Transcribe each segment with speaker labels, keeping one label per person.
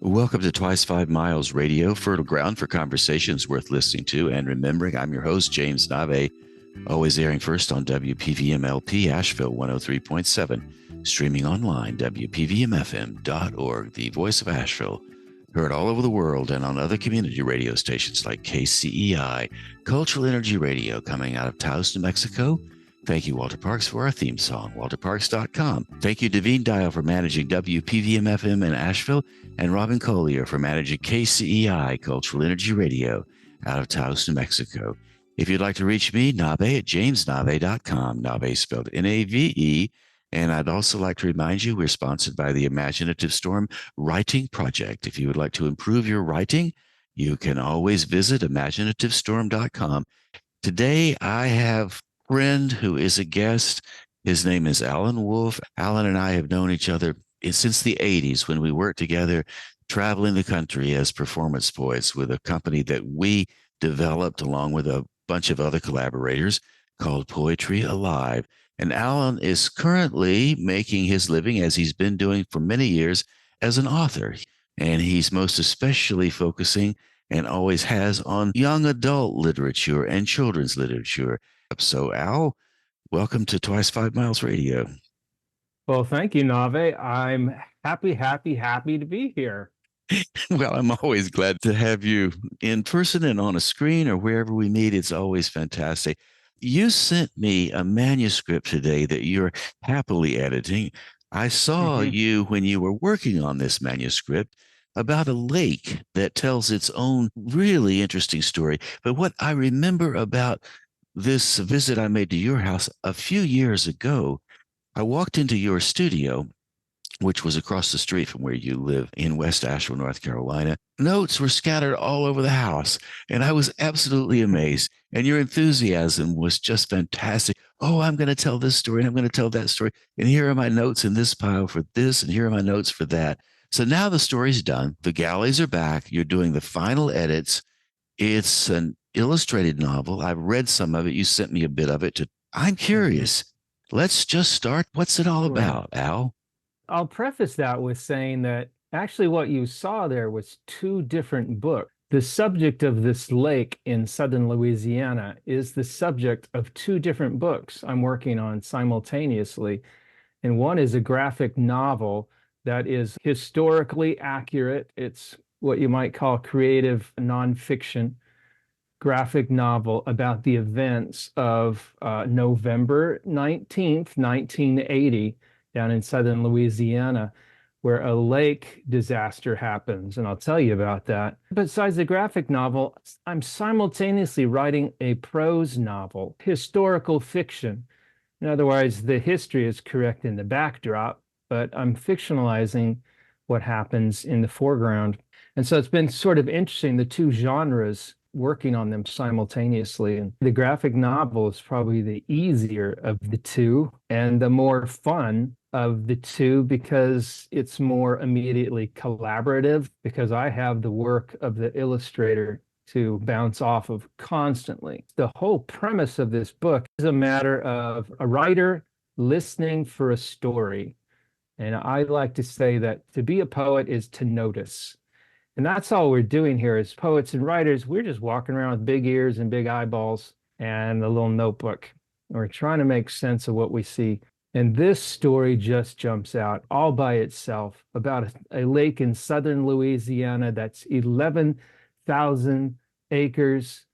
Speaker 1: Welcome to Twice 5 Miles Radio, fertile ground for conversations worth listening to and remembering. I'm your host, James Navé, always airing first on WPVMLP Asheville 103.7, streaming online, WPVMFM.org, the voice of Asheville, heard all over the world and on other community radio stations like KCEI, Cultural Energy Radio, coming out of Taos, New Mexico. Thank you, Walter Parks, for our theme song, walterparks.com. Thank you, Davine Dial, for managing WPVM-FM in Asheville, and Robin Collier for managing KCEI, Cultural Energy Radio, out of Taos, New Mexico. If you'd like to reach me, Navé at jamesnavé.com, Navé spelled N-A-V-E. And I'd also like to remind you, we're sponsored by the Imaginative Storm Writing Project. If you would like to improve your writing, you can always visit imaginativestorm.com. Today, I have friend who is a guest. His name is Allan Wolf. Allan and I have known each other since the 80s when we worked together traveling the country as performance poets with a company that we developed along with a bunch of other collaborators called Poetry Alive. And Allan is currently making his living, as he's been doing for many years, as an author. And he's most especially focusing, and always has, on young adult literature and children's literature. So, Al, welcome to Twice 5 Miles Radio.
Speaker 2: Well, thank you, Navé. I'm happy to be here.
Speaker 1: Well, I'm always glad to have you in person and on a screen or wherever we meet. It's always fantastic. You sent me a manuscript today that you're happily editing. I saw you when you were working on this manuscript about a lake that tells its own really interesting story. But what I remember about this visit I made to your house a few years ago, I walked into your studio, which was across the street from where you live in West Asheville, North Carolina. Notes were scattered all over the house, and I was absolutely amazed. And your enthusiasm was just fantastic. Oh, I'm going to tell this story, and I'm going to tell that story. And here are my notes in this pile for this, and here are my notes for that. So now the story's done. The galleys are back. You're doing the final edits. It's an illustrated novel. I've read some of it. You sent me a bit of it. I'm curious. Let's just start. What's it all about, Al?
Speaker 2: I'll preface that with saying that actually what you saw there was two different books. The subject of this lake in southern Louisiana is the subject of two different books I'm working on simultaneously. And one is a graphic novel that is historically accurate. It's what you might call creative nonfiction graphic novel about the events of November 19th, 1980, down in southern Louisiana, where a lake disaster happens. And I'll tell you about that. Besides the graphic novel, I'm simultaneously writing a prose novel, historical fiction. In other words, the history is correct in the backdrop, but I'm fictionalizing what happens in the foreground. And so it's been sort of interesting, the two genres, working on them simultaneously. And the graphic novel is probably the easier of the two and the more fun of the two because it's more immediately collaborative, because I have the work of the illustrator to bounce off of constantly. The whole premise of this book is a matter of a writer listening for a story. And I like to say that to be a poet is to notice. And that's all we're doing here as poets and writers. We're just walking around with big ears and big eyeballs and a little notebook. We're trying to make sense of what we see. And this story just jumps out all by itself about a lake in southern Louisiana that's 11,000 acres,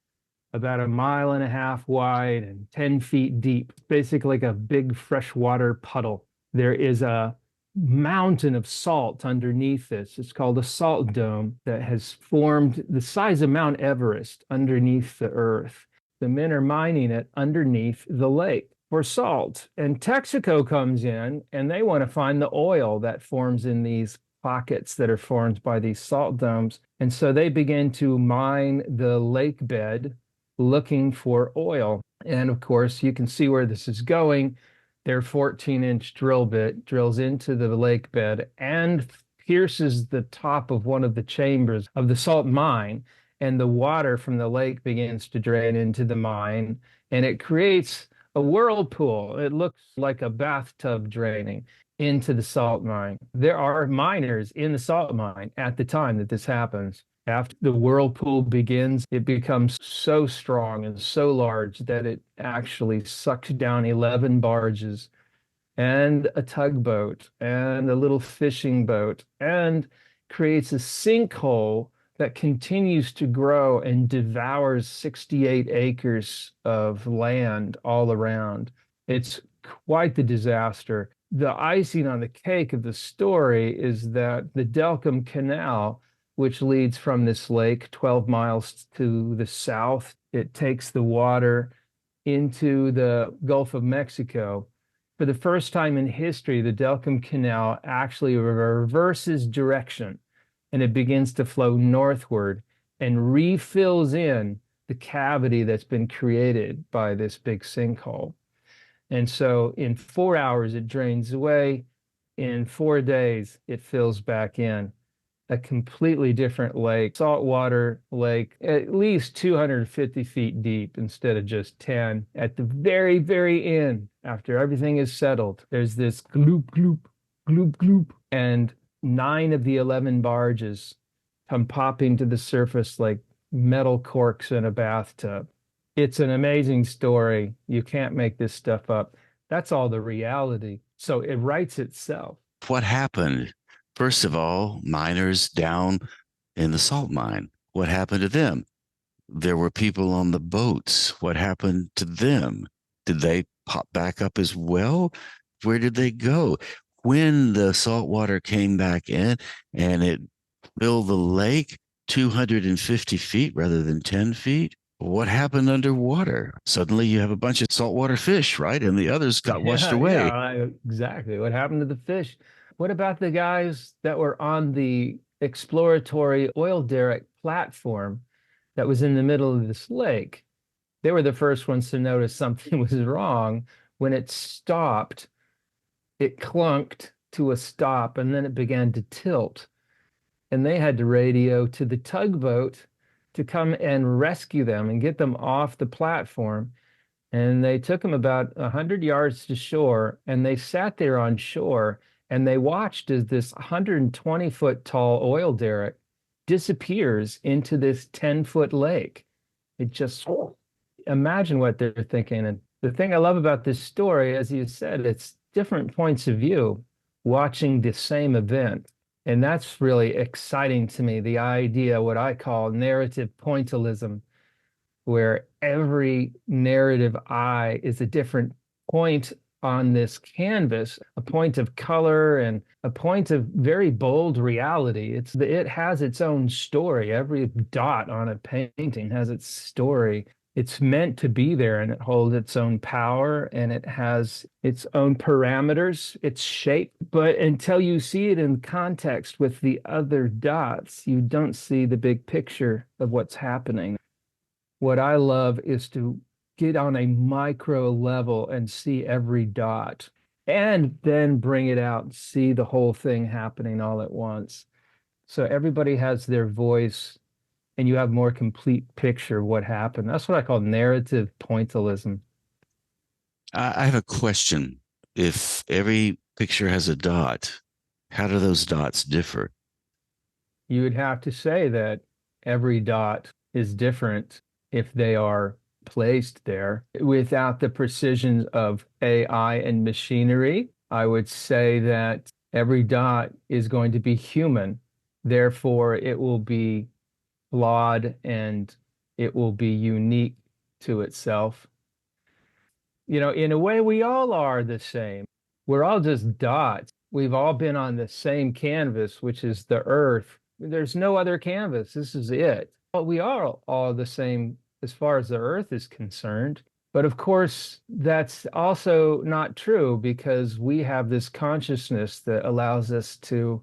Speaker 2: about 1.5 miles wide and 10 feet deep, basically like a big freshwater puddle. There is a mountain of salt underneath this. It's called a salt dome that has formed the size of Mount Everest underneath the earth. The men are mining it underneath the lake for salt. And Texaco comes in and they want to find the oil that forms in these pockets that are formed by these salt domes. And so they begin to mine the lake bed looking for oil. And of course, you can see where this is going. Their 14-inch drill bit drills into the lake bed and pierces the top of one of the chambers of the salt mine, and the water from the lake begins to drain into the mine, and it creates a whirlpool. It looks like a bathtub draining into the salt mine. There are miners in the salt mine at the time that this happens. After the whirlpool begins, it becomes so strong and so large that it actually sucks down 11 barges and a tugboat and a little fishing boat and creates a sinkhole that continues to grow and devours 68 acres of land all around. It's quite the disaster. The icing on the cake of the story is that the Delcambre Canal, which leads from this lake 12 miles to the south, it takes the water into the Gulf of Mexico. For the first time in history, the Delcambre Canal actually reverses direction and it begins to flow northward and refills in the cavity that's been created by this big sinkhole. And so in 4 hours, it drains away. In 4 days, it fills back in. A completely different lake, saltwater lake, at least 250 feet deep instead of just 10. At the very, very end, after everything is settled, there's this gloop, gloop, gloop, gloop, and 9 of the 11 barges come popping to the surface like metal corks in a bathtub. It's an amazing story. You can't make this stuff up. That's all the reality. So it writes itself.
Speaker 1: What happened? First of all, miners down in the salt mine. What happened to them? There were people on the boats. What happened to them? Did they pop back up as well? Where did they go? When the salt water came back in and it filled the lake 250 feet rather than 10 feet, what happened underwater? Suddenly you have a bunch of saltwater fish, right? And the others got washed away.
Speaker 2: Yeah, exactly. What happened to the fish? What about the guys that were on the exploratory oil derrick platform that was in the middle of this lake? They were the first ones to notice something was wrong. When it stopped, it clunked to a stop and then it began to tilt. And they had to radio to the tugboat to come and rescue them and get them off the platform. And they took them about 100 yards to shore and they sat there on shore and they watched as this 120-foot tall oil derrick disappears into this 10-foot lake. It just, imagine what they're thinking. And the thing I love about this story, as you said, it's different points of view watching the same event. And that's really exciting to me, the idea, what I call narrative pointillism, where every narrative eye is a different point on this canvas, a point of color and a point of very bold reality. It has its own story. Every dot on a painting has its story. It's meant to be there and it holds its own power and it has its own parameters, its shape. But until you see it in context with the other dots, you don't see the big picture of what's happening. What I love is to get on a micro level and see every dot and then bring it out and see the whole thing happening all at once. So everybody has their voice and you have more complete picture of what happened. That's what I call narrative pointillism.
Speaker 1: I have a question. If every picture has a dot, how do those dots differ?
Speaker 2: You would have to say that every dot is different if they are placed there without the precision of AI and machinery. I would say that every dot is going to be human. Therefore, it will be flawed and it will be unique to itself. You know, in a way, we all are the same. We're all just dots. We've all been on the same canvas, which is the earth. There's no other canvas. This is it. But we are all the same as far as the earth is concerned. But of course, that's also not true because we have this consciousness that allows us to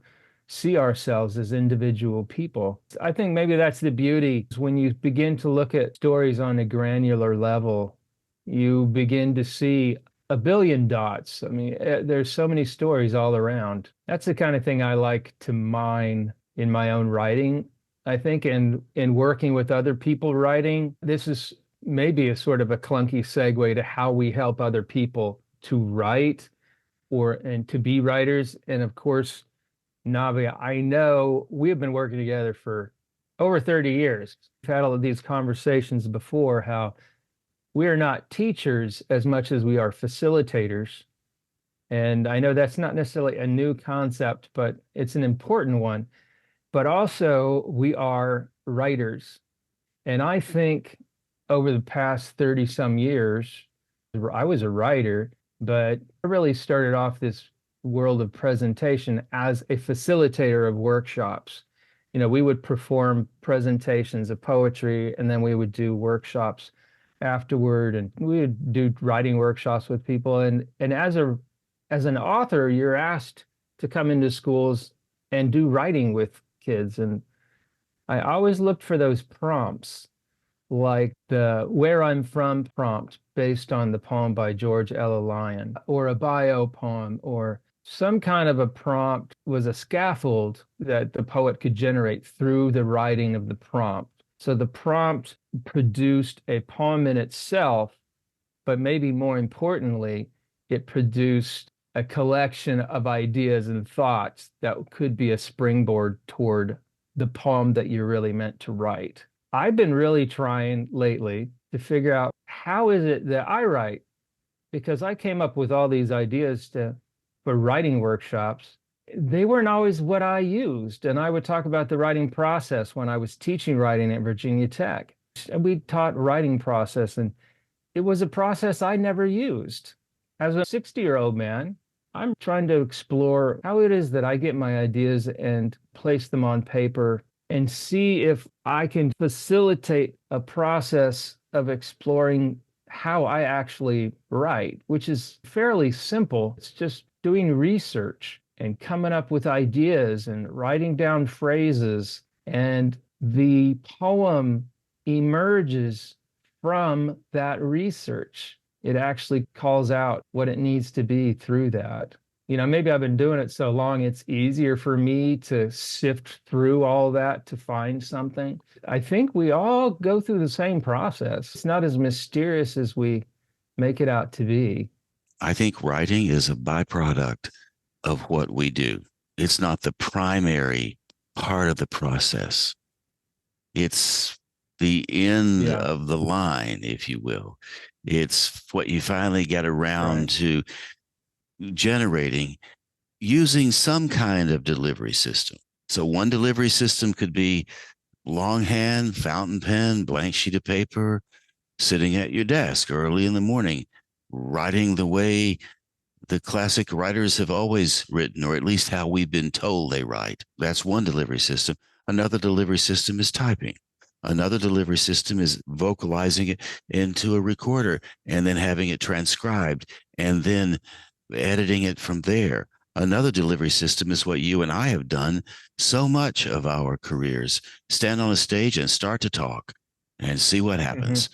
Speaker 2: see ourselves as individual people. I think maybe that's the beauty. When you begin to look at stories on a granular level, you begin to see a billion dots. I mean, there's so many stories all around. That's the kind of thing I like to mine in my own writing. I think in working with other people writing, this is maybe a sort of a clunky segue to how we help other people to write and to be writers. And of course, Navé, I know we have been working together for over 30 years. We've had all of these conversations before, how we are not teachers as much as we are facilitators. And I know that's not necessarily a new concept, but it's an important one. But also, we are writers. And I think over the past 30 some years, I was a writer, but I really started off this world of presentation as a facilitator of workshops. We would perform presentations of poetry, and then we would do workshops afterward, and we would do writing workshops with people. And as an author, you're asked to come into schools and do writing with kids. And I always looked for those prompts, like the Where I'm From prompt based on the poem by George Ella Lyon, or a bio poem, or some kind of a prompt was a scaffold that the poet could generate through the writing of the prompt. So the prompt produced a poem in itself, but maybe more importantly, it produced a collection of ideas and thoughts that could be a springboard toward the poem that you're really meant to write. I've been really trying lately to figure out how is it that I write, because I came up with all these ideas for writing workshops. They weren't always what I used. And I would talk about the writing process when I was teaching writing at Virginia Tech. And we taught writing process, and it was a process I never used. As a 60-year-old man, I'm trying to explore how it is that I get my ideas and place them on paper and see if I can facilitate a process of exploring how I actually write, which is fairly simple. It's just doing research and coming up with ideas and writing down phrases, and the poem emerges from that research. It actually calls out what it needs to be through that. Maybe I've been doing it so long, it's easier for me to sift through all that to find something. I think we all go through the same process. It's not as mysterious as we make it out to be.
Speaker 1: I think writing is a byproduct of what we do. It's not the primary part of the process. It's the end of the line, if you will. It's what you finally get around to generating using some kind of delivery system. So one delivery system could be longhand, fountain pen, blank sheet of paper, sitting at your desk early in the morning, writing the way the classic writers have always written, or at least how we've been told they write. That's one delivery system. Another delivery system is typing. Another delivery system is vocalizing it into a recorder and then having it transcribed and then editing it from there. Another delivery system is what you and I have done so much of our careers: stand on a stage and start to talk and see what happens.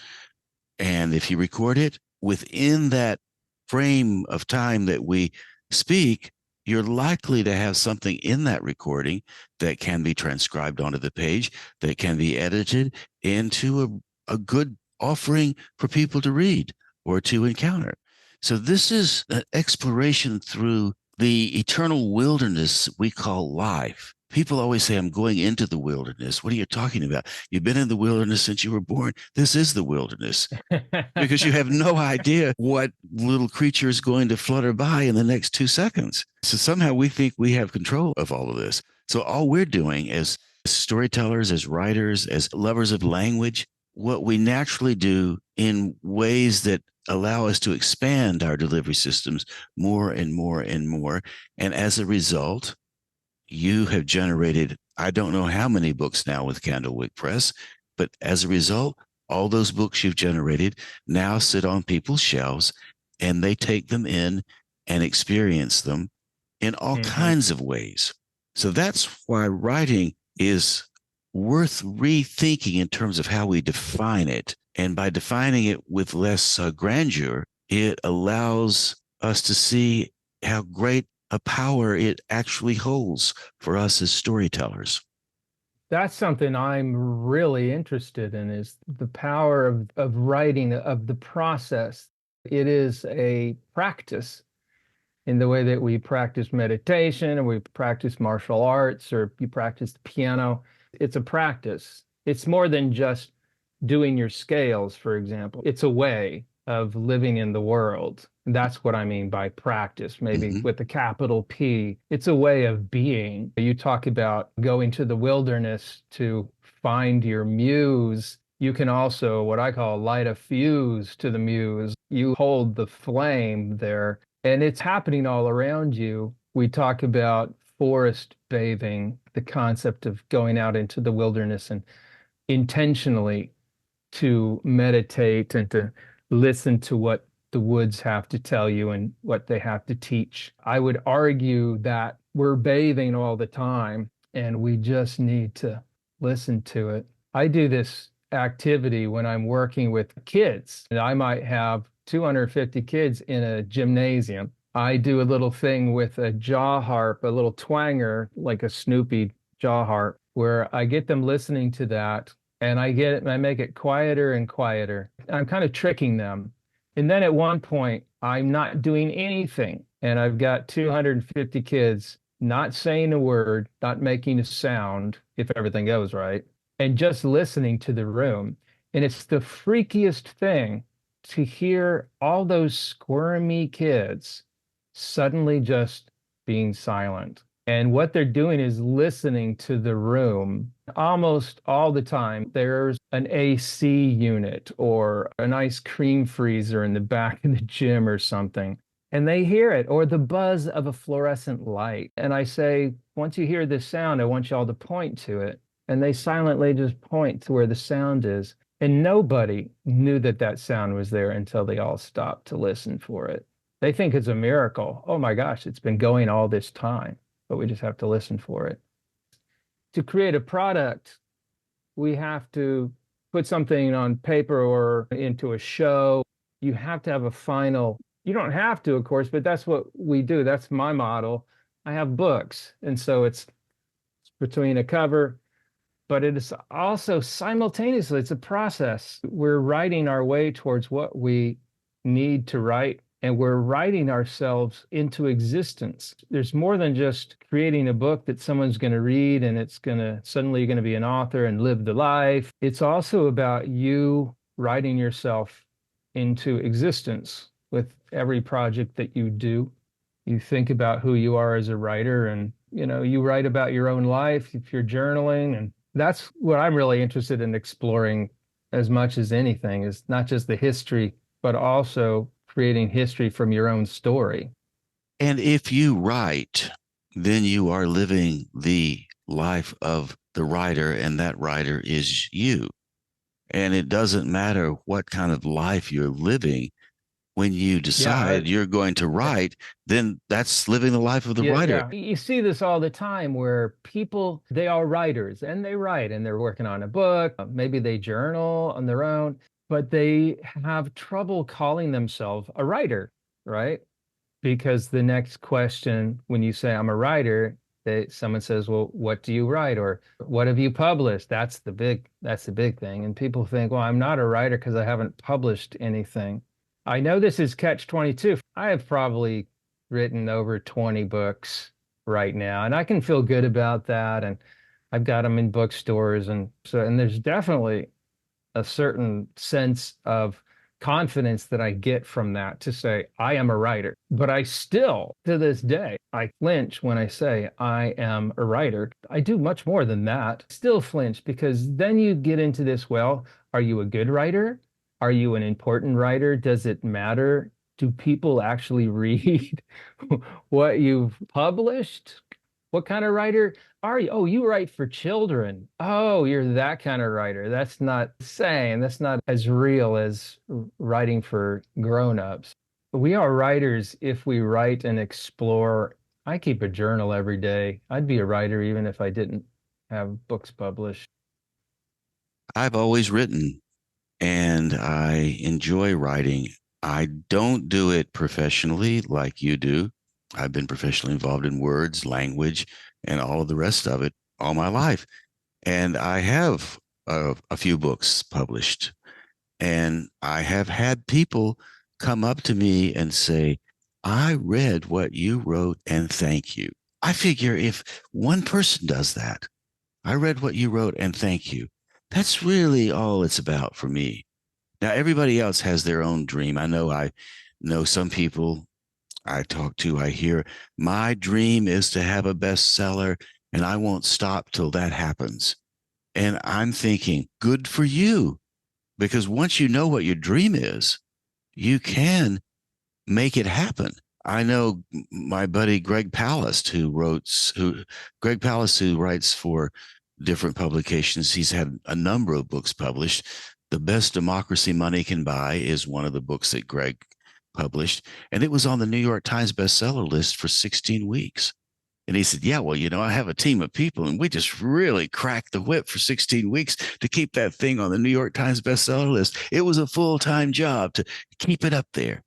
Speaker 1: And if you record it within that frame of time that we speak, you're likely to have something in that recording that can be transcribed onto the page, that can be edited into a good offering for people to read or to encounter. So this is an exploration through the eternal wilderness we call life. People always say, I'm going into the wilderness. What are you talking about? You've been in the wilderness since you were born. This is the wilderness, because you have no idea what little creature is going to flutter by in the next 2 seconds. So somehow we think we have control of all of this. So all we're doing as storytellers, as writers, as lovers of language, what we naturally do in ways that allow us to expand our delivery systems more and more and more. And as a result, you have generated, I don't know how many books now with Candlewick Press, but as a result, all those books you've generated now sit on people's shelves, and they take them in and experience them in all kinds of ways. So that's why writing is worth rethinking in terms of how we define it. And by defining it with less grandeur, it allows us to see how great a power it actually holds for us as storytellers.
Speaker 2: That's something I'm really interested in is the power of writing, of the process. It is a practice in the way that we practice meditation or we practice martial arts or you practice the piano. It's a practice. It's more than just doing your scales, for example. It's a way of living in the world. That's what I mean by practice, maybe
Speaker 1: Hmm.
Speaker 2: with a capital P. It's a way of being. You talk about going to the wilderness to find your muse. You can also, what I call, light a fuse to the muse. You hold the flame there, and it's happening all around you. We talk about forest bathing, the concept of going out into the wilderness and intentionally to meditate and to listen to what the woods have to tell you and what they have to teach. I would argue that we're bathing all the time and we just need to listen to it. I do this activity when I'm working with kids, and I might have 250 kids in a gymnasium. I do a little thing with a jaw harp, a little twanger, like a Snoopy jaw harp, where I get them listening to that and I get it and I make it quieter and quieter. I'm kind of tricking them. And then at one point, I'm not doing anything. And I've got 250 kids not saying a word, not making a sound, if everything goes right, and just listening to the room. And it's the freakiest thing to hear all those squirmy kids suddenly just being silent. And what they're doing is listening to the room. Almost all the time, there's an AC unit or an ice cream freezer in the back of the gym or something. And they hear it, or the buzz of a fluorescent light. And I say, once you hear this sound, I want you all to point to it. And they silently just point to where the sound is. And nobody knew that that sound was there until they all stopped to listen for it. They think it's a miracle. Oh my gosh, it's been going all this time, but we just have to listen for it. To create a product, we have to put something on paper or into a show. You have to have a final, you don't have to, of course, but that's what we do. That's my model. I have books. And so it's between a cover, but it is also simultaneously, it's a process. We're writing our way towards what we need to write, and we're writing ourselves into existence. There's more than just creating a book that someone's going to read and it's going to suddenly you're going to be an author and live the life. It's also about you writing yourself into existence with every project that you do. You think about who you are as a writer and you write about your own life if you're journaling, and that's what I'm really interested in exploring as much as anything is not just the history, but also creating history from your own story.
Speaker 1: And if you write, then you are living the life of the writer, and that writer is you. And it doesn't matter what kind of life you're living. When you
Speaker 2: Yeah,
Speaker 1: decide you're going to
Speaker 2: yeah,
Speaker 1: write, then that's living the life of the
Speaker 2: yeah,
Speaker 1: writer.
Speaker 2: yeah. You see this all the time where people, they are writers and they write and they're working on a book. Maybe they journal on their own, but they have trouble calling themselves a writer, right? Because the next question, when you say I'm a writer, someone says, "Well, what do you write?" or "What have you published?" That's the big thing. And people think, "Well, I'm not a writer because I haven't published anything." I know this is catch 22. I have probably written over 20 books right now, and I can feel good about that. And I've got them in bookstores, and there's definitely a certain sense of confidence that I get from that to say, I am a writer. But I still, to this day, I flinch when I say I am a writer. I do much more than that. Still flinch because then you get into this, well, are you a good writer? Are you an important writer? Does it matter? Do people actually read what you've published? What kind of writer are you? Oh, you write for children. Oh, you're that kind of writer. That's not same. That's not as real as writing for grown-ups. We are writers if we write and explore. I keep a journal every day. I'd be a writer even if I didn't have books published.
Speaker 1: I've always written and I enjoy writing. I don't do it professionally like you do. I've been professionally involved in words, language, and all of the rest of it all my life. And I have a few books published, and I have had people come up to me and say, I read what you wrote and thank you. I figure if one person does that, I read what you wrote and thank you, that's really all it's about for me. Now, everybody else has their own dream. I know some people I talk to, I hear, my dream is to have a bestseller and I won't stop till that happens. And I'm thinking, good for you. Because once you know what your dream is, you can make it happen. I know my buddy Greg Palast, who writes for different publications. He's had a number of books published. The Best Democracy Money Can Buy is one of the books that Greg published, and it was on the New York Times bestseller list for 16 weeks. And he said, yeah, well, I have a team of people and we just really cracked the whip for 16 weeks to keep that thing on the New York Times bestseller list. It was a full-time job to keep it up there.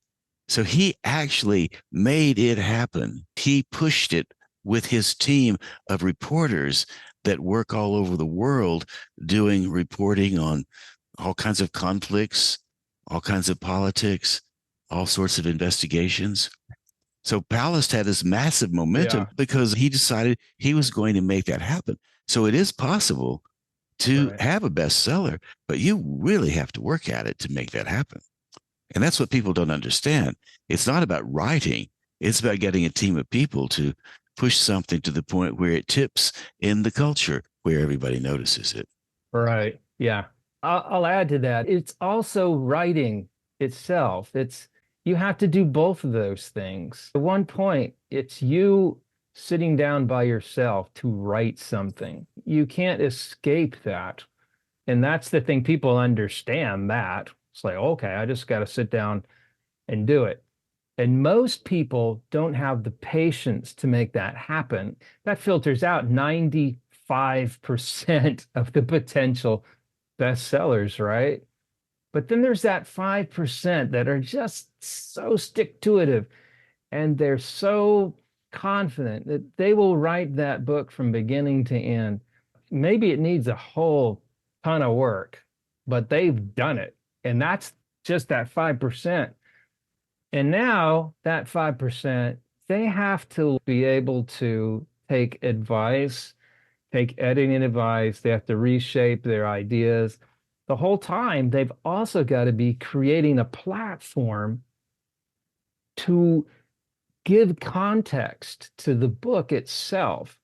Speaker 1: So he actually made it happen. He pushed it with his team of reporters that work all over the world doing reporting on all kinds of conflicts, all kinds of politics, all sorts of investigations. So Palast had this massive momentum
Speaker 2: Yeah,
Speaker 1: because he decided he was going to make that happen. So it is possible to
Speaker 2: right.
Speaker 1: have a bestseller, but you really have to work at it to make that happen. And that's what people don't understand. It's not about writing, it's about getting a team of people to push something to the point where it tips in the culture where everybody notices it.
Speaker 2: Right. Yeah. I'll add to that. It's also writing itself. You have to do both of those things. At one point, it's you sitting down by yourself to write something. You can't escape that. And that's the thing. People understand that. It's like, okay, I just got to sit down and do it. And most people don't have the patience to make that happen. That filters out 95% of the potential bestsellers, right? But then there's that 5% that are just so stick-to-itive and they're so confident that they will write that book from beginning to end. Maybe it needs a whole ton of work, but they've done it. And that's just that 5%. And now that 5%, they have to be able to take advice, take editing advice. They have to reshape their ideas. The whole time, they've also got to be creating a platform to give context to the book itself,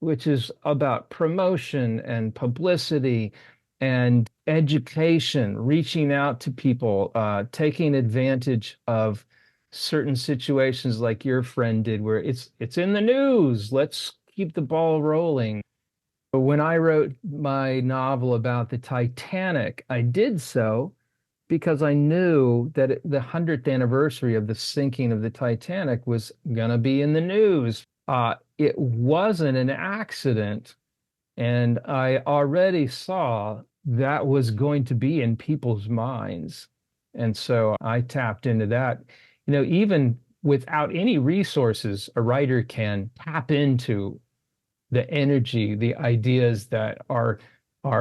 Speaker 2: which is about promotion and publicity and education, reaching out to people, taking advantage of certain situations like your friend did, where it's in the news. Let's keep the ball rolling. But when I wrote my novel about the Titanic, I did so because I knew that the 100th anniversary of the sinking of the Titanic was going to be in the news. It wasn't an accident. And I already saw that was going to be in people's minds. And so I tapped into that. Even without any resources, a writer can tap into the energy, the ideas that are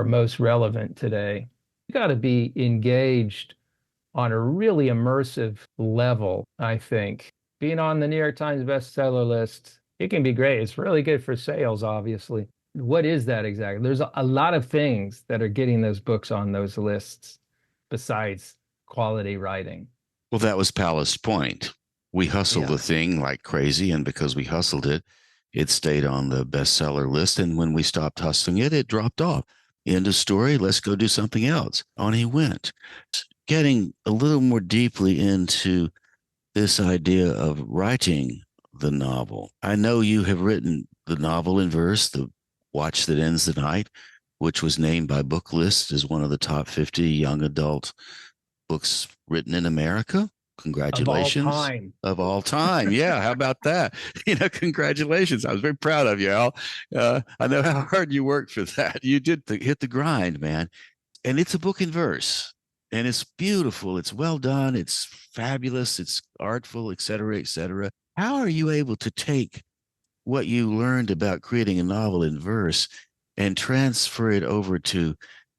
Speaker 2: most relevant today. You got to be engaged on a really immersive level, I think. Being on the New York Times bestseller list, it can be great. It's really good for sales, obviously. What is that exactly? There's a lot of things that are getting those books on those lists besides quality writing.
Speaker 1: Well, that was Palast's point. We hustled the
Speaker 2: Yeah.
Speaker 1: thing like crazy, and because we hustled it, it stayed on the bestseller list. And when we stopped hustling it, it dropped off. End of story. Let's go do something else. On he went. Getting a little more deeply into this idea of writing the novel. I know you have written the novel in verse, The Watch That Ends the Night, which was named by Booklist as one of the top 50 young adult books written in America.
Speaker 2: Of all
Speaker 1: Congratulations.
Speaker 2: time.
Speaker 1: Of all time. Yeah. How about that? Congratulations. I was very proud of you, Al. I know how hard you worked for that. You did hit the grind, man. And it's a book in verse and it's beautiful. It's well done. It's fabulous. It's artful, et cetera, et cetera. How are you able to take what you learned about creating a novel in verse and transfer it over to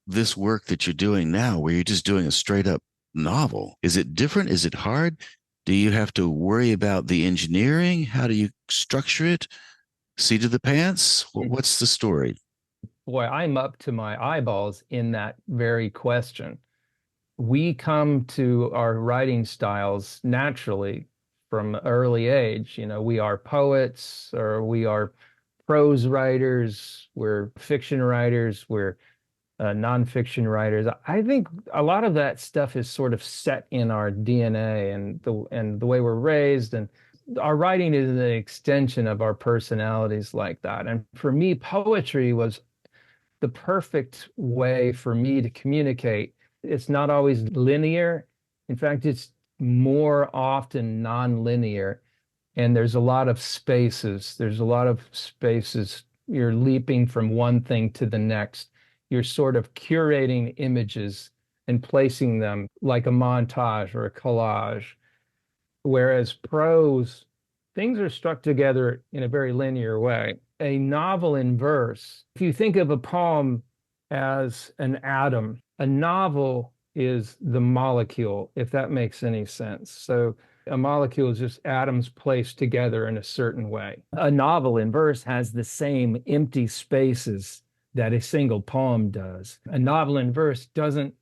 Speaker 1: this work that you're doing now, where you're just doing a straight up novel? Is it different? Is it hard? Do you have to worry about the engineering? How do you structure it? Seat of the pants? What's the story?
Speaker 2: Boy, I'm up to my eyeballs in that very question. We come to our writing styles naturally from early age. You know, we are poets or we are prose writers, we're fiction writers, we're nonfiction writers. I think a lot of that stuff is sort of set in our DNA and the way we're raised, and our writing is an extension of our personalities like that. And for me, poetry was the perfect way for me to communicate. It's not always linear. In fact, it's more often non-linear. And there's a lot of spaces. There's a lot of spaces. You're leaping from one thing to the next. You're sort of curating images and placing them like a montage or a collage. Whereas prose, things are struck together in a very linear way. A novel in verse, if you think of a poem as an atom, a novel is the molecule, if that makes any sense. So a molecule is just atoms placed together in a certain way. A novel in verse has the same empty spaces that a single poem does. A novel in verse doesn't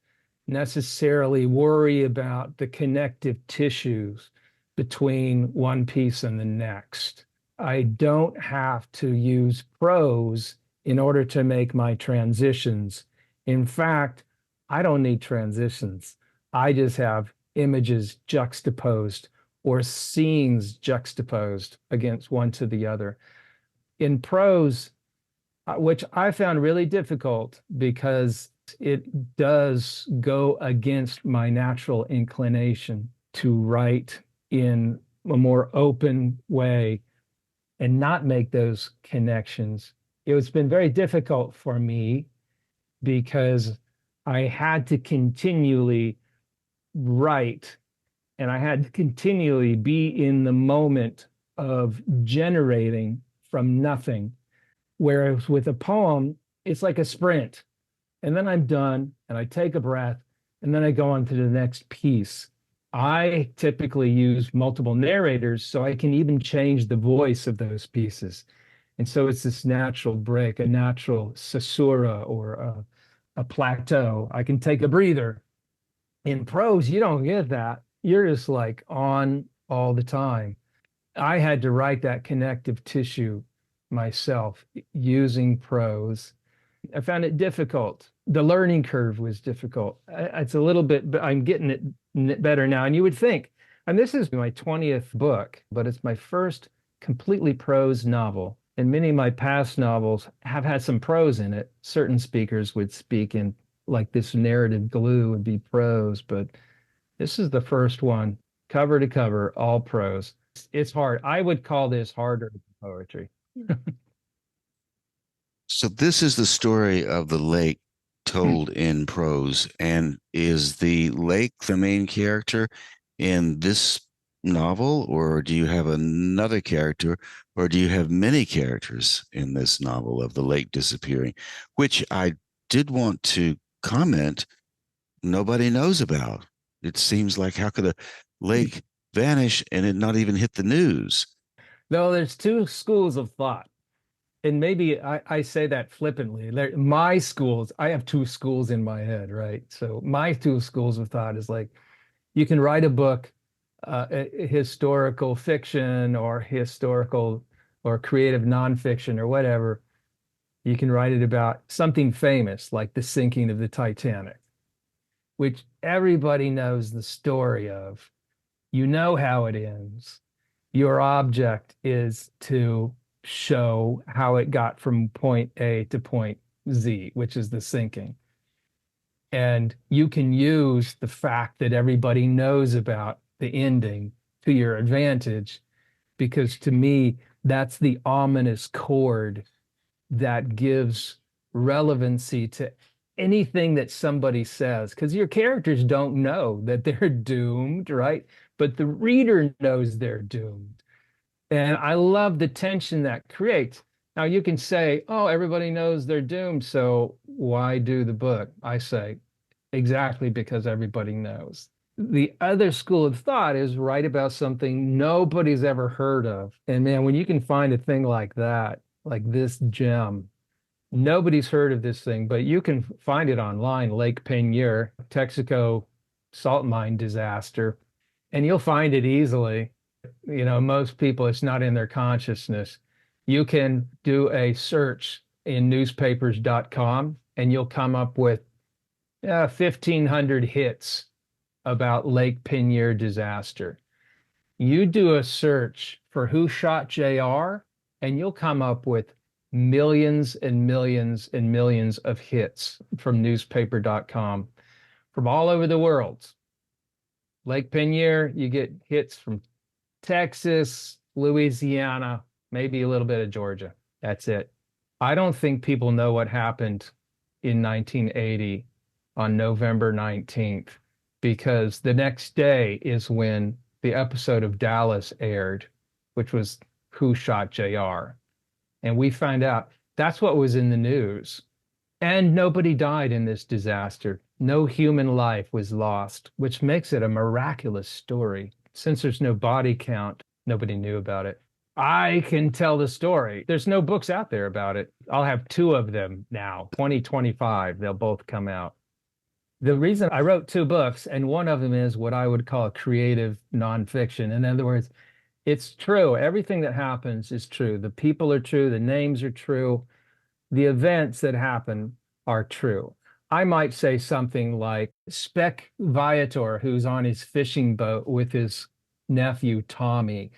Speaker 2: necessarily worry about the connective tissues between one piece and the next. I don't have to use prose in order to make my transitions. In fact, I don't need transitions. I just have images juxtaposed or scenes juxtaposed against one to the other. In prose, which I found really difficult because it does go against my natural inclination to write in a more open way and not make those connections. It's been very difficult for me because I had to continually write and I had to continually be in the moment of generating from nothing. Whereas with a poem, it's like a sprint. And then I'm done and I take a breath and then I go on to the next piece. I typically use multiple narrators so I can even change the voice of those pieces. And so it's this natural break, a natural caesura or a plateau. I can take a breather. In prose, you don't get that. You're just like on all the time. I had to write that connective tissue myself using prose. I found it difficult. The learning curve was difficult. It's a little bit, but I'm getting it better now. And you would think, and this is my 20th book, but it's my first completely prose novel. And many of my past novels have had some prose in it. Certain speakers would speak in like this narrative glue would be prose, but this is the first one, cover to cover, all prose. It's hard. I would call this harder than poetry.
Speaker 1: So this is the story of the lake told in prose. And is the lake the main character in this novel, or do you have another character, or do you have many characters in this novel of the lake disappearing, which I did want to comment nobody knows about? It seems like, how could a lake vanish and it not even hit the news?
Speaker 2: Though there's two schools of thought. And maybe I say that flippantly. My schools, I have two schools in my head, right? So my two schools of thought is like you can write a book, historical fiction or historical or creative nonfiction or whatever. You can write it about something famous like the sinking of the Titanic, which everybody knows the story of. You know how it ends. Your object is to show how it got from point A to point Z, which is the sinking. And you can use the fact that everybody knows about the ending to your advantage, because to me, that's the ominous chord that gives relevancy to anything that somebody says, because your characters don't know that they're doomed, right? But the reader knows they're doomed. And I love the tension that creates. Now you can say, oh, everybody knows they're doomed, so why do the book? I say, exactly because everybody knows. The other school of thought is write about something nobody's ever heard of. And man, when you can find a thing like that, like this gem, nobody's heard of this thing, but you can find it online, Lake Peigneur, Texaco salt mine disaster, and you'll find it easily. You know, most people, it's not in their consciousness. You can do a search in newspapers.com and you'll come up with 1,500 hits about Lake Peigneur disaster. You do a search for who shot JR, and you'll come up with millions and millions and millions of hits from newspaper.com from all over the world. Lake Peigneur, you get hits from Texas, Louisiana, maybe a little bit of Georgia. That's it. I don't think people know what happened in 1980 on November 19th, because the next day is when the episode of Dallas aired, which was Who Shot JR. And we find out that's what was in the news. And nobody died in this disaster. No human life was lost, which makes it a miraculous story. Since there's no body count, nobody knew about it. I can tell the story. There's no books out there about it. I'll have two of them now, 2025. They'll both come out. The reason I wrote two books, and one of them is what I would call a creative nonfiction. In other words, it's true. Everything that happens is true. The people are true. The names are true. The events that happen are true. I might say something like Spec Viator, who's on his fishing boat with his nephew, Tommy.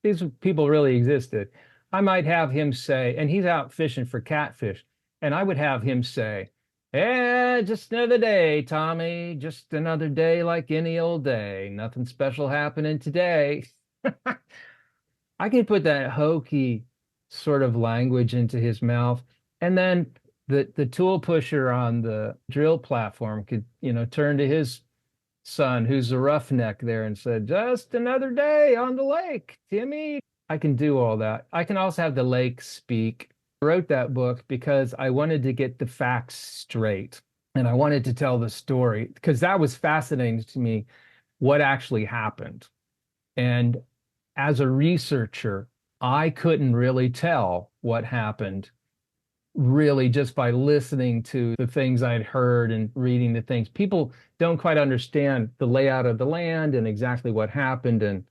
Speaker 2: These people really existed. I might have him say, and he's out fishing for catfish, and I would have him say, "Yeah, just another day, Tommy. Just another day like any old day. Nothing special happening today." I can put that hokey sort of language into his mouth, and then the tool pusher on the drill platform could, turn to his son, who's a roughneck there, and said, "Just another day on the lake, Timmy." I can do all that. I can also have the lake speak. I wrote that book because I wanted to get the facts straight and I wanted to tell the story because that was fascinating to me, what actually happened. And as a researcher, I couldn't really tell what happened really just by listening to the things I'd heard and reading the things. People don't quite understand the layout of the land and exactly what happened. And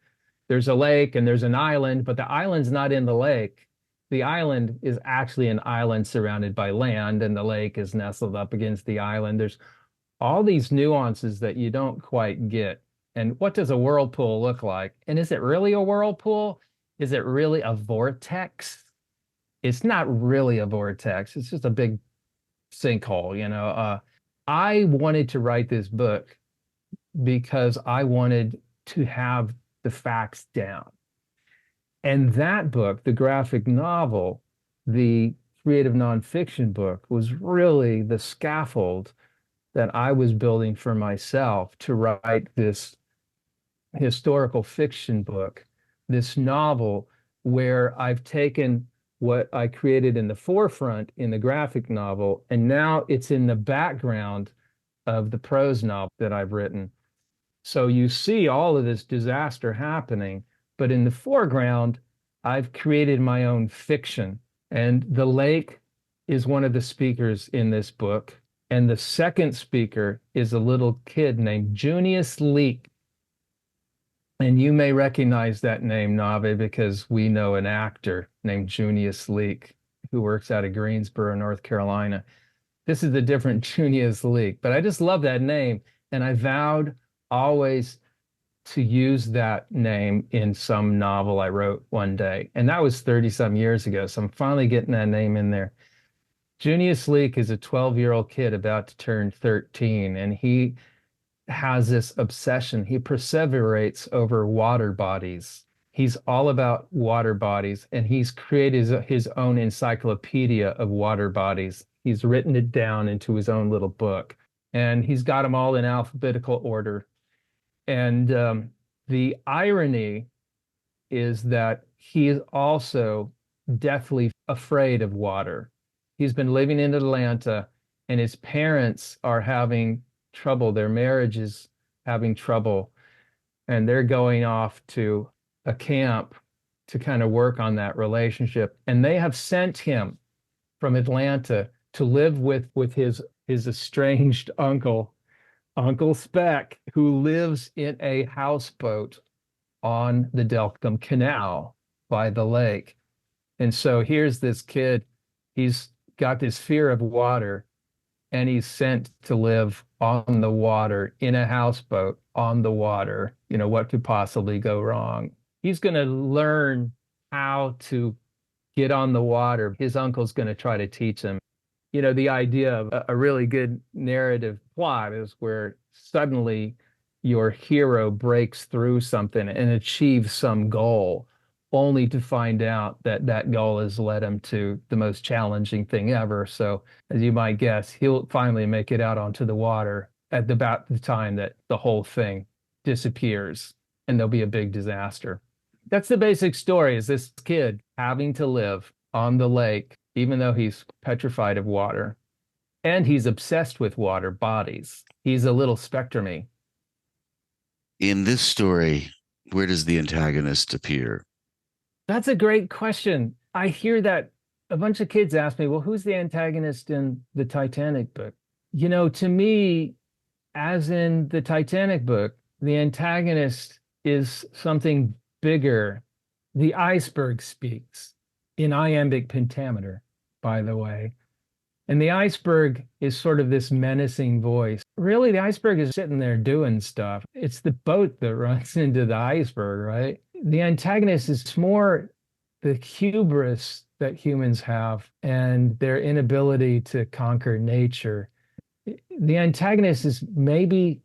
Speaker 2: there's a lake and there's an island, but the island's not in the lake. The island is actually an island surrounded by land, and the lake is nestled up against the island. There's all these nuances that you don't quite get. And what does a whirlpool look like? And is it really a whirlpool? Is it really a vortex? It's not really a vortex. It's just a big sinkhole. I wanted to write this book because I wanted to have the facts down. And that book, the graphic novel, the creative nonfiction book, was really the scaffold that I was building for myself to write this historical fiction book, this novel where I've taken what I created in the forefront in the graphic novel, and now it's in the background of the prose novel that I've written. So you see all of this disaster happening, but in the foreground, I've created my own fiction. And the lake is one of the speakers in this book. And the second speaker is a little kid named Junius Leak. And you may recognize that name, Navé, because we know an actor named Junius Leak who works out of Greensboro, North Carolina. This is a different Junius Leak, but I just love that name. And I vowed always to use that name in some novel I wrote one day. And that was 30 some years ago. So I'm finally getting that name in there. Junius Leak is a 12-year-old kid about to turn 13, and he has this obsession. He perseverates over water bodies. He's all about water bodies, and he's created his own encyclopedia of water bodies. He's written it down into his own little book, and he's got them all in alphabetical order. And the irony is that he is also deathly afraid of water. He's been living in Atlanta, and his parents are having trouble. Their marriage is having trouble, and they're going off to a camp to kind of work on that relationship. And they have sent him from Atlanta to live with his estranged uncle, Uncle Speck, who lives in a houseboat on the Delcombe Canal by the lake. And so here's this kid, he's got this fear of water, and he's sent to live on the water in a houseboat on the water. You know, what could possibly go wrong? He's going to learn how to get on the water. His uncle's going to try to teach him. You know, the idea of a really good narrative plot is where suddenly your hero breaks through something and achieves some goal, only to find out that that goal has led him to the most challenging thing ever. So, as you might guess, he'll finally make it out onto the water at about the time that the whole thing disappears and there'll be a big disaster. That's the basic story, is this kid having to live on the lake, even though he's petrified of water. And he's obsessed with water bodies. He's a little spectrumy.
Speaker 1: In this story, where does the antagonist appear?
Speaker 2: That's a great question. I hear that a bunch of kids ask me, well, who's the antagonist in the Titanic book? You know, to me, as in the Titanic book, the antagonist is something bigger. The iceberg speaks in iambic pentameter, by the way. And the iceberg is sort of this menacing voice. Really, the iceberg is sitting there doing stuff. It's the boat that runs into the iceberg, right? The antagonist is more the hubris that humans have and their inability to conquer nature. The antagonist is maybe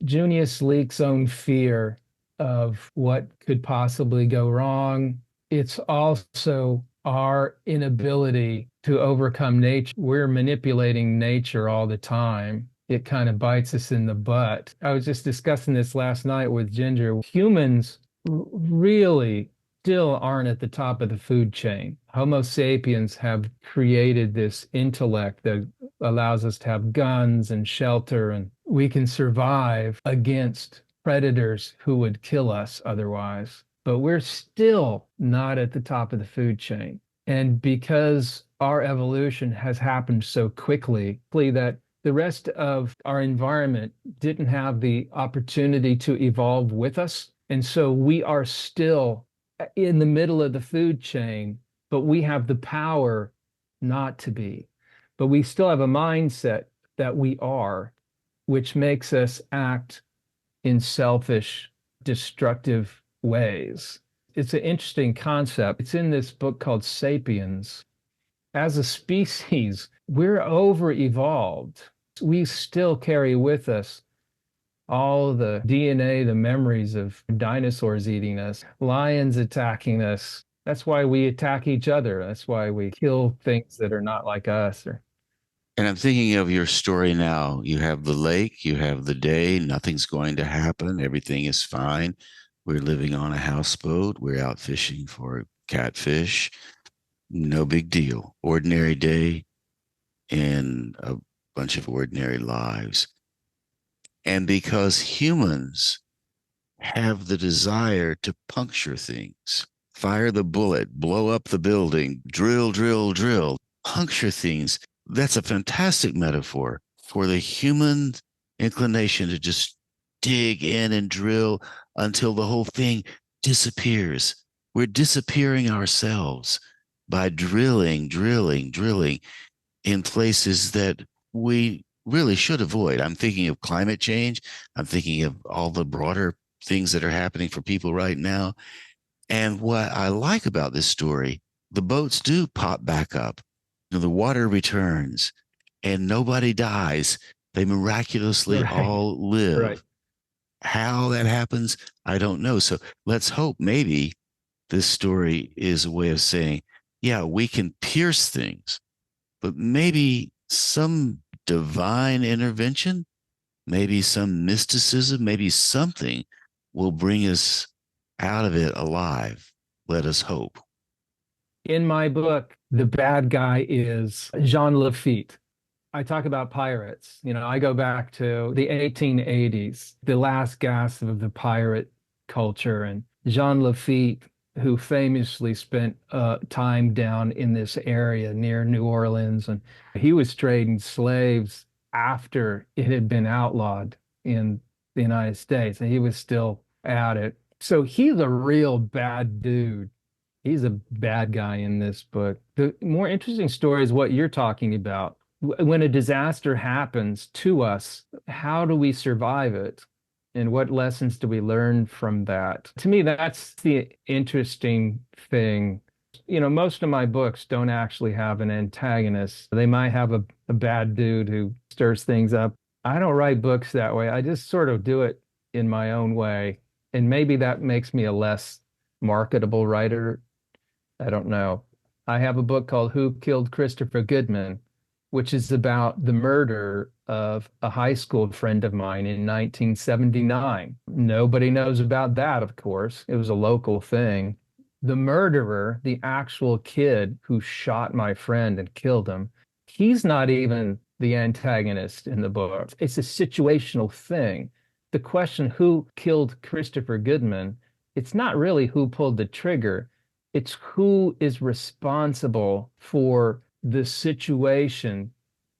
Speaker 2: Junius Leake's own fear of what could possibly go wrong. It's also our inability to overcome nature. We're manipulating nature all the time. It kind of bites us in the butt. I was just discussing this last night with Ginger. Humans really still aren't at the top of the food chain. Homo sapiens have created this intellect that allows us to have guns and shelter, and we can survive against predators who would kill us otherwise. But we're still not at the top of the food chain. And because our evolution has happened so quickly that the rest of our environment didn't have the opportunity to evolve with us. And so we are still in the middle of the food chain, but we have the power not to be. But we still have a mindset that we are, which makes us act in selfish, destructive ways. It's an interesting concept. It's in this book called Sapiens. As a species, we're over-evolved. We still carry with us all the DNA, the memories of dinosaurs eating us, lions attacking us. That's why we attack each other. That's why we kill things that are not like us.
Speaker 1: And I'm thinking of your story now. You have the lake, you have the day, nothing's going to happen, everything is fine. We're living on a houseboat, we're out fishing for catfish. No big deal. Ordinary day in a bunch of ordinary lives. And because humans have the desire to puncture things, fire the bullet, blow up the building, drill, drill, drill, puncture things, that's a fantastic metaphor for the human inclination to just dig in and drill until the whole thing disappears. We're disappearing ourselves by drilling, drilling, drilling in places that we really should avoid. I'm thinking of climate change. I'm thinking of all the broader things that are happening for people right now. And what I like about this story, the boats do pop back up. You know, the water returns and nobody dies. They miraculously all live.
Speaker 2: Right.
Speaker 1: How that happens, I don't know. So let's hope maybe this story is a way of saying, yeah, we can pierce things, but maybe some divine intervention, maybe some mysticism, maybe something will bring us out of it alive. Let us hope.
Speaker 2: In my book, the bad guy is Jean Lafitte. I talk about pirates. I go back to the 1880s, the last gasp of the pirate culture, and Jean Lafitte, who famously spent time down in this area near New Orleans, and he was trading slaves after it had been outlawed in the United States, and he was still at it. So he's a real bad dude. He's a bad guy in this book. The more interesting story is what you're talking about. When a disaster happens to us, how do we survive it? And what lessons do we learn from that? To me, that's the interesting thing. Most of my books don't actually have an antagonist. They might have a bad dude who stirs things up. I don't write books that way. I just sort of do it in my own way. And maybe that makes me a less marketable writer. I don't know. I have a book called Who Killed Christopher Goodman, which is about the murder of a high school friend of mine in 1979. Nobody knows about that, of course. It was a local thing. The murderer, the actual kid who shot my friend and killed him, he's not even the antagonist in the book. It's a situational thing. The question, who killed Christopher Goodman, it's not really who pulled the trigger. It's who is responsible for the situation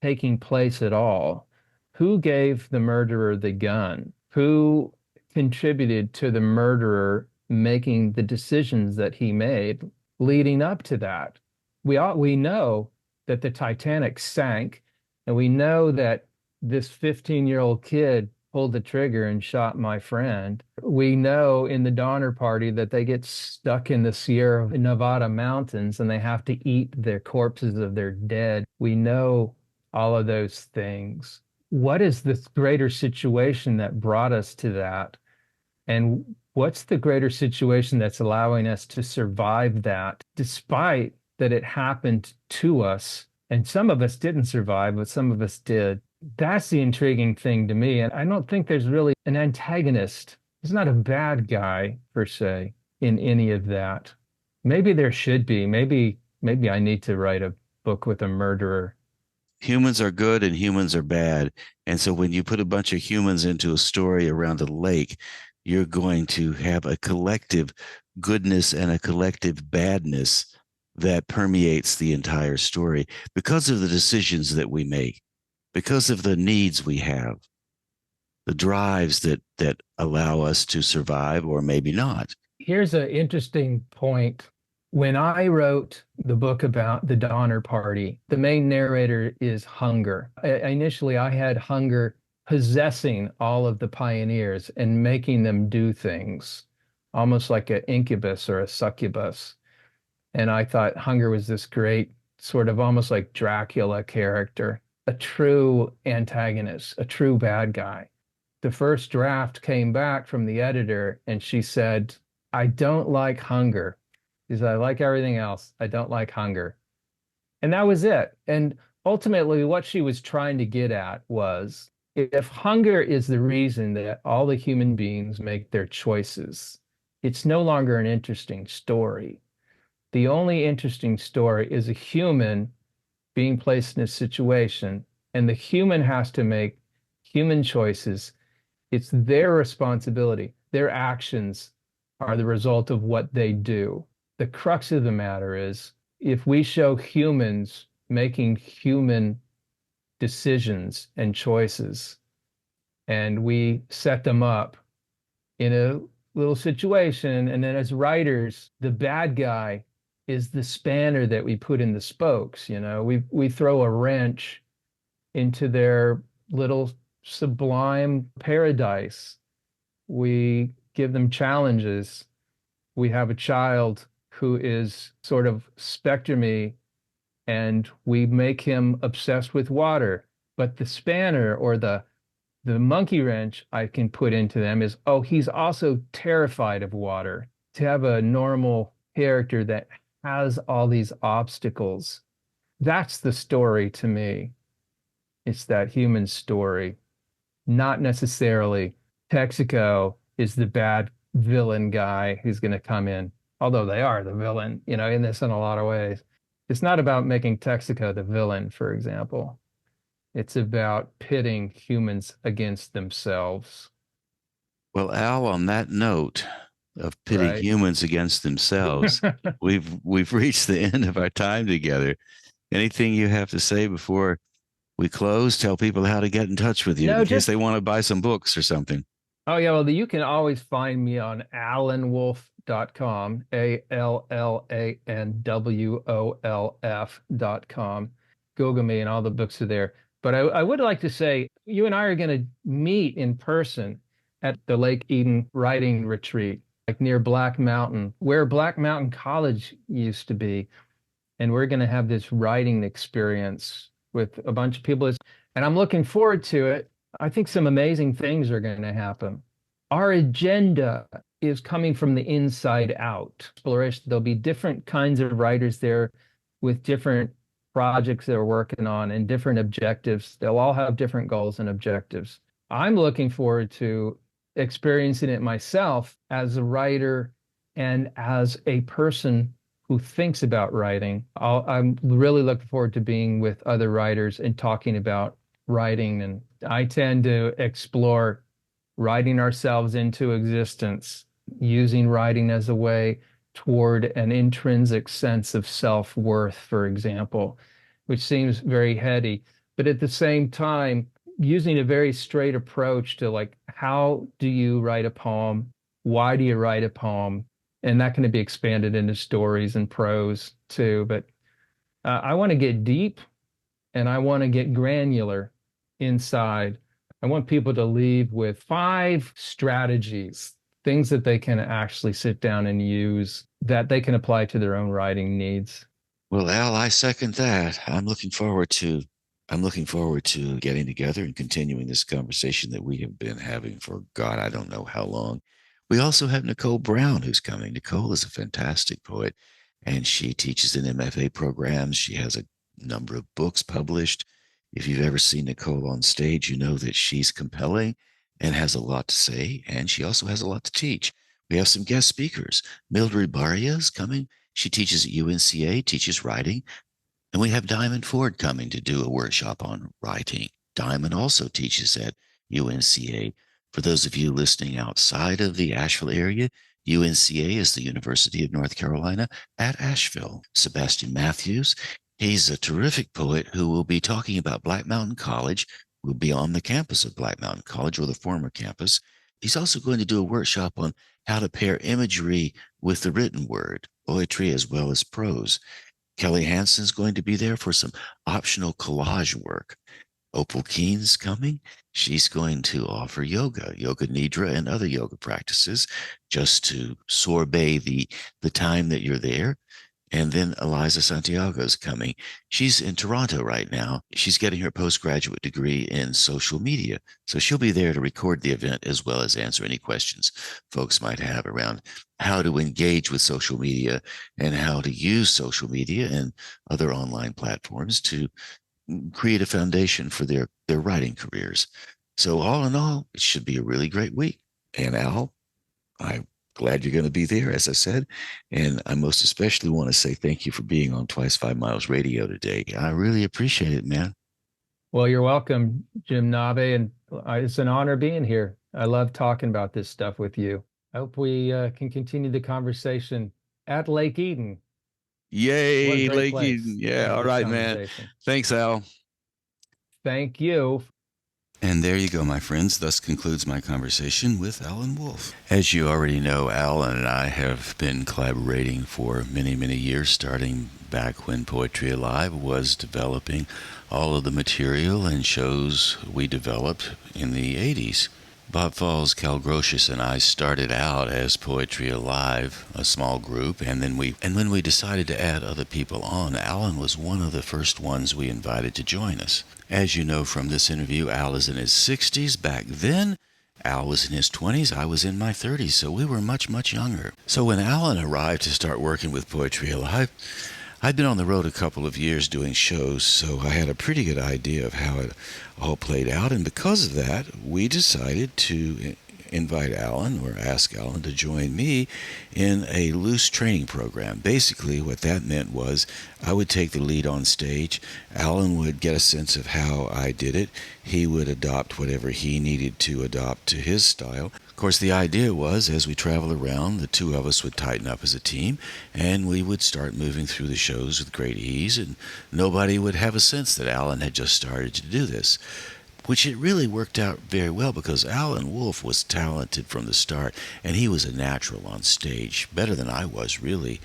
Speaker 2: taking place at all. Who gave the murderer the gun? Who contributed to the murderer making the decisions that he made leading up to that? We know that the Titanic sank, and we know that this 15-year-old kid pulled the trigger and shot my friend. We know in the Donner Party that they get stuck in the Sierra Nevada mountains and they have to eat their corpses of their dead. We know all of those things. What is the greater situation that brought us to that? And what's the greater situation that's allowing us to survive that, despite that it happened to us? And some of us didn't survive, but some of us did. That's the intriguing thing to me. And I don't think there's really an antagonist. He's not a bad guy per se in any of that. Maybe there should be. Maybe I need to write a book with a murderer.
Speaker 1: Humans are good and humans are bad. And so when you put a bunch of humans into a story around a lake, you're going to have a collective goodness and a collective badness that permeates the entire story because of the decisions that we make, because of the needs we have, the drives that allow us to survive or maybe not.
Speaker 2: Here's an interesting point. When I wrote the book about the Donner Party, the main narrator is Hunger. Initially, I had Hunger possessing all of the pioneers and making them do things, almost like an incubus or a succubus. And I thought Hunger was this great, sort of almost like Dracula character, a true antagonist, a true bad guy. The first draft came back from the editor, and she said, I don't like Hunger. She said, I like everything else. I don't like Hunger. And that was it. And ultimately, what she was trying to get at was, if hunger is the reason that all the human beings make their choices, it's no longer an interesting story. The only interesting story is a human being placed in a situation, and the human has to make human choices. It's their responsibility. Their actions are the result of what they do. The crux of the matter is, if we show humans making human decisions and choices, and we set them up in a little situation, and then as writers, the bad guy is the spanner that we put in the spokes. We throw a wrench into their little sublime paradise. We give them challenges. We have a child who is sort of spectrumy, and we make him obsessed with water. But the spanner or the monkey wrench I can put into them is, oh, he's also terrified of water. To have a normal character that has all these obstacles, that's the story to me. It's that human story, not necessarily Texaco is the bad villain guy who's going to come in although they are the villain, in this in a lot of ways. It's not about making Texaco the villain, for example. It's about pitting humans against themselves,
Speaker 1: Well, Al, on that note of pitting
Speaker 2: right?
Speaker 1: humans against themselves, we've reached the end of our time together. Anything you have to say before we close? Tell people how to get in touch with you
Speaker 2: No,
Speaker 1: in case
Speaker 2: just
Speaker 1: they want to buy some books or something.
Speaker 2: Oh yeah, well you can always find me on allanwolf.com, ALLANWOLF.com. Google me and all the books are there. But I would like to say you and I are going to meet in person at the Lake Eden writing retreat, like near Black Mountain, where Black Mountain College used to be. And we're going to have this writing experience with a bunch of people. And I'm looking forward to it. I think some amazing things are going to happen. Our agenda is coming from the inside out. Exploration. There'll be different kinds of writers there with different projects they're working on and different objectives. They'll all have different goals and objectives. I'm looking forward to experiencing it myself as a writer and as a person who thinks about writing. I'm really looking forward to being with other writers and talking about writing. And I tend to explore writing ourselves into existence, using writing as a way toward an intrinsic sense of self-worth, for example, which seems very heady. But at the same time, using a very straight approach to like, how do you write a poem? Why do you write a poem? And that can be expanded into stories and prose too. But I want to get deep and I want to get granular inside. I want people to leave with 5 strategies, things that they can actually sit down and use that they can apply to their own writing needs.
Speaker 1: Well, Al, I second that. I'm looking forward to getting together and continuing this conversation that we have been having for God, I don't know how long. We also have Nicole Brown who's coming. Nicole is a fantastic poet and she teaches in MFA programs. She has a number of books published. If you've ever seen Nicole on stage, you know that she's compelling and has a lot to say, and she also has a lot to teach. We have some guest speakers. Mildred Baria is coming. She teaches at UNCA, teaches writing. And we have Diamond Ford coming to do a workshop on writing. Diamond also teaches at UNCA. For those of you listening outside of the Asheville area, UNCA is the University of North Carolina at Asheville. Sebastian Matthews, he's a terrific poet who will be talking about Black Mountain College, will be on the campus of Black Mountain College or the former campus. He's also going to do a workshop on how to pair imagery with the written word, poetry as well as prose. Kelly Hansen's going to be there for some optional collage work. Opal Keen's coming. She's going to offer yoga nidra, and other yoga practices just to sorbet the time that you're there. And then Eliza Santiago's coming. She's in Toronto right now. She's getting her postgraduate degree in social media. So she'll be there to record the event as well as answer any questions folks might have around how to engage with social media and how to use social media and other online platforms to create a foundation for their writing careers. So all in all, it should be a really great week. And Al, I'm glad you're going to be there, as I said. And I most especially want to say thank you for being on Twice 5 Miles Radio today. I really appreciate it, man.
Speaker 2: Well, you're welcome, Jim Navé, and it's an honor being here. I love talking about this stuff with you. I hope we can continue the conversation at Lake Eden.
Speaker 1: Yay, Lake Eden. Yeah, all right, man. Thanks, Al.
Speaker 2: Thank you.
Speaker 1: And there you go, my friends. Thus concludes my conversation with Allan Wolf. As you already know, Allan and I have been collaborating for many, many years, starting back when Poetry Alive was developing all of the material and shows we developed in the 80s. Bob Falls, Cal Grotius, and I started out as Poetry Alive, a small group, and when we decided to add other people on, Allan was one of the first ones we invited to join us. As you know from this interview, Al is in his 60s. Back then, Al was in his 20s, I was in my 30s, so we were much, much younger. So when Allan arrived to start working with Poetry Alive, I'd been on the road a couple of years doing shows, so I had a pretty good idea of how it all played out, and because of that, we decided to invite Allan or ask Allan to join me in a loose training program. Basically, what that meant was I would take the lead on stage. Allan would get a sense of how I did it. He would adopt whatever he needed to adopt to his style. Of course, the idea was, as we travel around, the two of us would tighten up as a team, and we would start moving through the shows with great ease, and nobody would have a sense that Allan had just started to do this. Which it really worked out very well, because Allan Wolf was talented from the start, and he was a natural on stage, better than I was, really.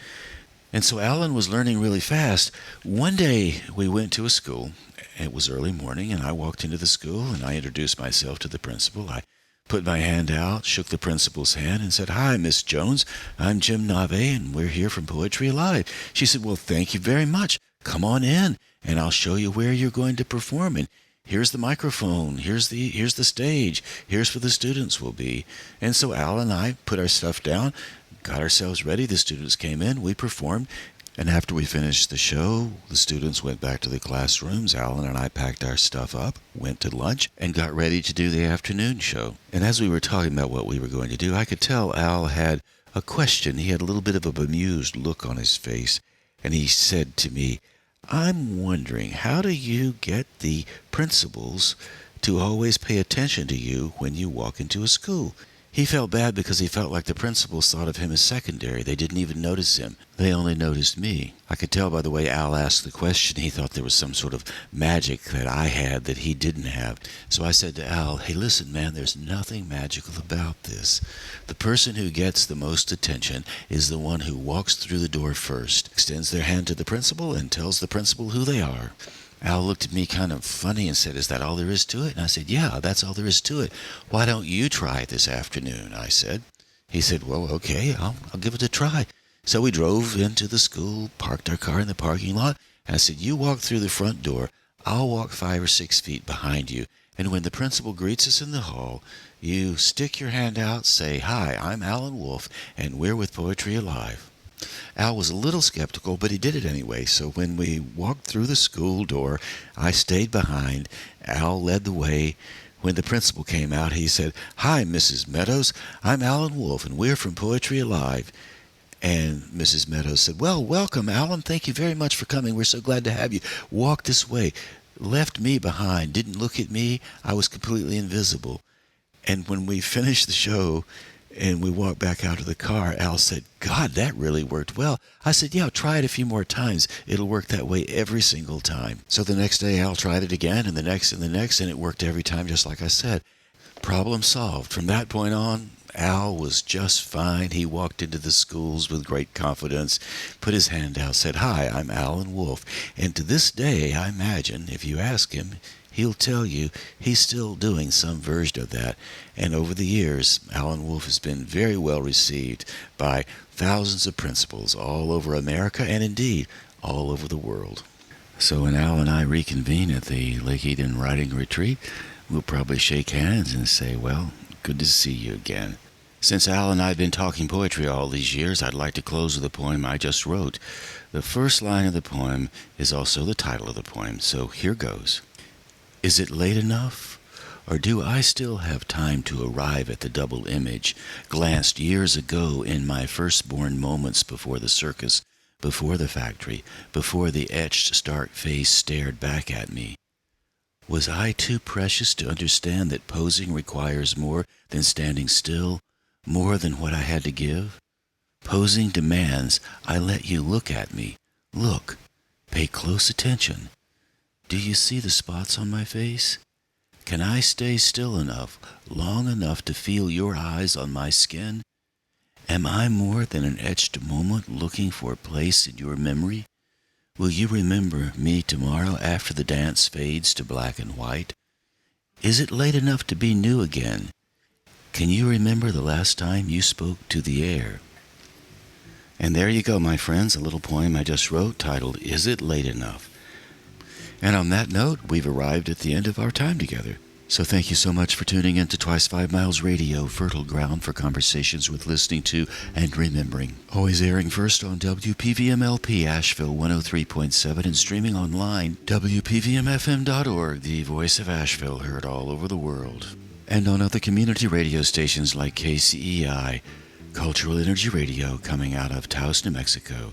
Speaker 1: And so Allan was learning really fast. One day we went to a school. It was early morning, and I walked into the school, and I introduced myself to the principal. I put my hand out, shook the principal's hand, and said, "Hi, Miss Jones. I'm Jim Navé, and we're here from Poetry Alive." She said, "Well, thank you very much. Come on in, and I'll show you where you're going to perform. And here's the microphone. Here's the stage. Here's where the students will be." And so Allan and I put our stuff down, got ourselves ready. The students came in. We performed. And after we finished the show, the students went back to the classrooms. Allan and I packed our stuff up, went to lunch, and got ready to do the afternoon show. And as we were talking about what we were going to do, I could tell Al had a question. He had a little bit of a bemused look on his face. And he said to me, "I'm wondering, how do you get the principals to always pay attention to you when you walk into a school?" He felt bad because he felt like the principals thought of him as secondary. They didn't even notice him. They only noticed me. I could tell by the way Al asked the question, he thought there was some sort of magic that I had that he didn't have. So I said to Al, "Hey, listen, man, there's nothing magical about this. The person who gets the most attention is the one who walks through the door first, extends their hand to the principal, and tells the principal who they are." Al looked at me kind of funny and said, "Is that all there is to it?" And I said, "Yeah, that's all there is to it. Why don't you try it this afternoon?" I said. He said, "Well, okay, I'll give it a try." So we drove into the school, parked our car in the parking lot, and I said, "You walk through the front door. I'll walk 5 or 6 feet behind you. And when the principal greets us in the hall, you stick your hand out, say, 'Hi, I'm Allan Wolf, and we're with Poetry Alive.'" Al was a little skeptical, but he did it anyway. So when we walked through the school door, I stayed behind. Al led the way. When the principal came out, he said, "Hi, Mrs. Meadows. I'm Allan Wolf, and we're from Poetry Alive." And Mrs. Meadows said, "Well, welcome, Allan. Thank you very much for coming. We're so glad to have you. Walk this way." Left me behind, didn't look at me. I was completely invisible. And when we finished the show and we walked back out of the car, Al said, "God, that really worked well." I said, "Yeah, try it a few more times. It'll work that way every single time." So the next day, Al tried it again, and the next, and it worked every time, just like I said. Problem solved. From that point on, Al was just fine. He walked into the schools with great confidence, put his hand out, said, "Hi, I'm Allan Wolf." And to this day, I imagine, if you ask him, he'll tell you he's still doing some version of that. And over the years, Allan Wolf has been very well received by thousands of principals all over America and indeed all over the world. So when Al and I reconvene at the Lake Peigneur writing retreat, we'll probably shake hands and say, "Well, good to see you again." Since Al and I have been talking poetry all these years, I'd like to close with a poem I just wrote. The first line of the poem is also the title of the poem, so here goes. Is it late enough? Or do I still have time to arrive at the double image, glanced years ago in my firstborn moments before the circus, before the factory, before the etched stark face stared back at me? Was I too precious to understand that posing requires more than standing still, more than what I had to give? Posing demands I let you look at me. Look, pay close attention. Do you see the spots on my face? Can I stay still enough, long enough to feel your eyes on my skin? Am I more than an etched moment looking for a place in your memory? Will you remember me tomorrow after the dance fades to black and white? Is it late enough to be new again? Can you remember the last time you spoke to the air? And there you go, my friends, a little poem I just wrote titled, Is It Late Enough? And on that note, we've arrived at the end of our time together. So thank you so much for tuning in to Twice 5 Miles Radio, fertile ground for conversations with listening to and remembering. Always airing first on WPVMLP Asheville 103.7 and streaming online, WPVMFM.org, the voice of Asheville, heard all over the world. and on other community radio stations like KCEI, Cultural Energy Radio, coming out of Taos, New Mexico.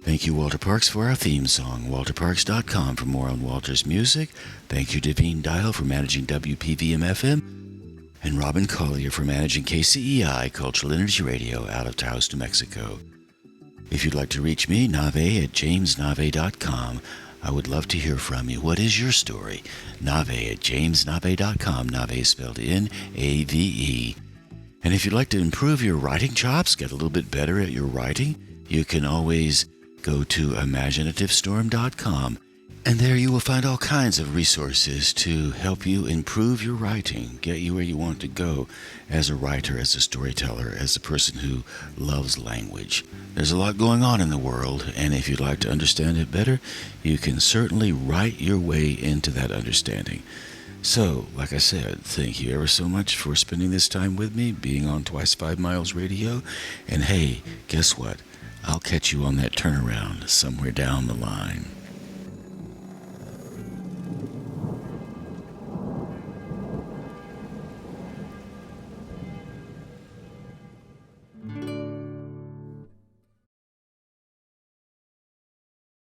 Speaker 1: Thank you, Walter Parks, for our theme song, walterparks.com for more on Walter's music. Thank you, Devine Dial, for managing WPVM-FM, and Robin Collier for managing KCEI, Cultural Energy Radio, out of Taos, New Mexico. If you'd like to reach me, Navé at jamesnavé.com. I would love to hear from you. What is your story? Navé at jamesnavé.com. Navé spelled N-A-V-E. And if you'd like to improve your writing chops, get a little bit better at your writing, you can always go to imaginativestorm.com. And there you will find all kinds of resources to help you improve your writing, get you where you want to go as a writer, as a storyteller, as a person who loves language. There's a lot going on in the world, and if you'd like to understand it better, you can certainly write your way into that understanding. So, like I said, thank you ever so much for spending this time with me, being on Twice 5 Miles Radio. And hey, guess what? I'll catch you on that turnaround somewhere down the line.